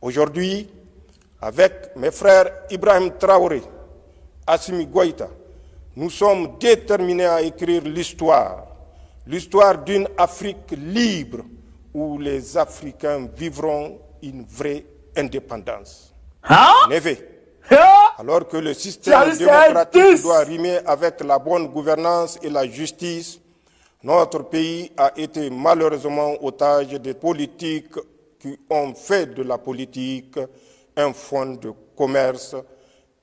Aujourd'hui, avec mes frères Ibrahim Traoré, Assimi Goïta, nous sommes déterminés à écrire l'histoire d'une Afrique libre où les Africains vivront une vraie indépendance. En effet, alors que le système démocratique doit rimer avec la bonne gouvernance et la justice, notre pays a été malheureusement otage des politiques qui ont fait de la politique un fonds de commerce,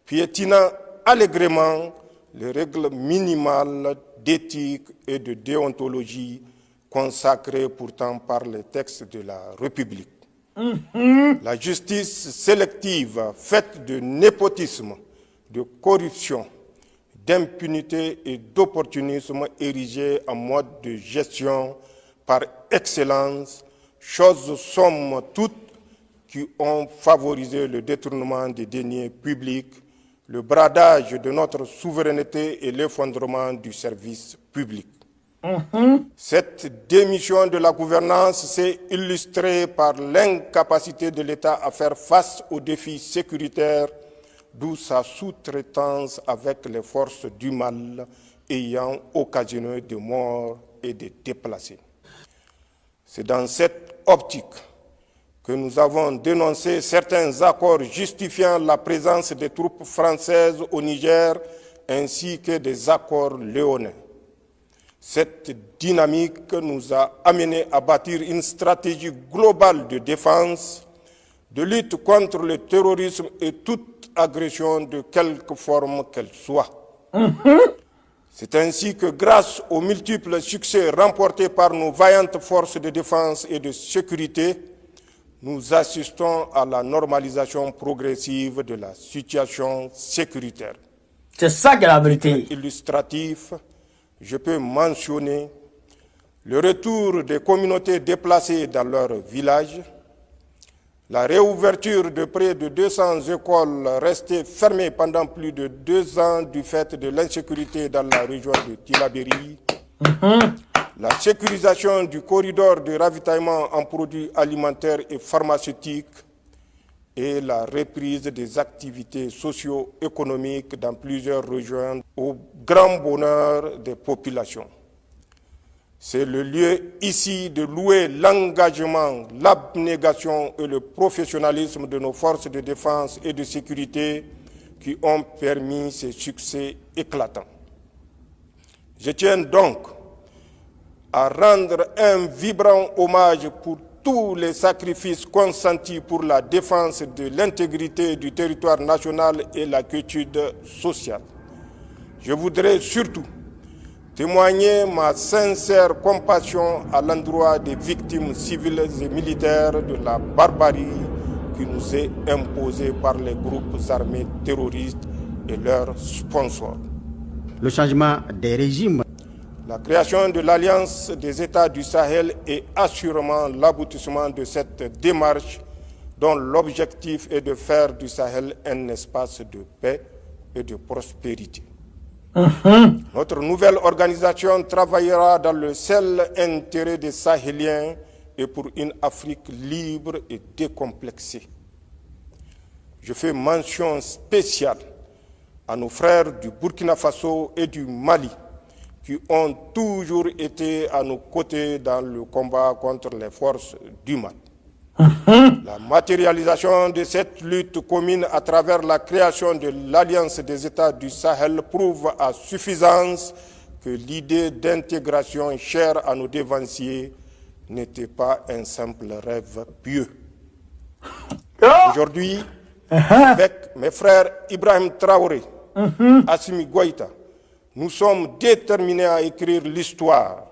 piétinant allègrement les règles minimales d'éthique et de déontologie consacrées pourtant par les textes de la République. La justice sélective, faite de népotisme, de corruption, d'impunité et d'opportunisme érigée en mode de gestion par excellence, choses somme toute qui ont favorisé le détournement des deniers publics, le bradage de notre souveraineté et l'effondrement du service public. Cette démission de la gouvernance s'est illustrée par l'incapacité de l'État à faire face aux défis sécuritaires, d'où sa sous-traitance avec les forces du mal ayant occasionné des morts et des déplacés. C'est dans cette optique que nous avons dénoncé certains accords justifiant la présence des troupes françaises au Niger ainsi que des accords léonins. Cette dynamique nous a amenés à bâtir une stratégie globale de défense, de lutte contre le terrorisme et toute agression de quelque forme qu'elle soit. C'est ainsi que grâce aux multiples succès remportés par nos vaillantes forces de défense et de sécurité, nous assistons à la normalisation progressive de la situation sécuritaire. C'est ça qui est la vérité. Illustratif, je peux mentionner le retour des communautés déplacées dans leurs villages, la réouverture de près de 200 écoles restées fermées pendant plus de 2 ans du fait de l'insécurité dans la région de Tillabéri, la sécurisation du corridor de ravitaillement en produits alimentaires et pharmaceutiques et la reprise des activités socio-économiques dans plusieurs régions au grand bonheur des populations. C'est le lieu ici de louer l'engagement, l'abnégation et le professionnalisme de nos forces de défense et de sécurité qui ont permis ces succès éclatants. Je tiens donc à rendre un vibrant hommage pour tous les sacrifices consentis pour la défense de l'intégrité du territoire national et la quiétude sociale. Je voudrais surtout témoigner ma sincère compassion à l'endroit des victimes civiles et militaires de la barbarie qui nous est imposée par les groupes armés terroristes et leurs sponsors. Le changement des régimes. La création de l'Alliance des États du Sahel est assurément l'aboutissement de cette démarche dont l'objectif est de faire du Sahel un espace de paix et de prospérité. Notre nouvelle organisation travaillera dans le seul intérêt des Sahéliens et pour une Afrique libre et décomplexée. Je fais mention spéciale à nos frères du Burkina Faso et du Mali qui ont toujours été à nos côtés dans le combat contre les forces du mal. La matérialisation de cette lutte commune à travers la création de l'Alliance des États du Sahel prouve à suffisance que l'idée d'intégration chère à nos dévanciers n'était pas un simple rêve pieux. Aujourd'hui, avec mes frères Ibrahim Traoré, Assimi Goïta, nous sommes déterminés à écrire l'histoire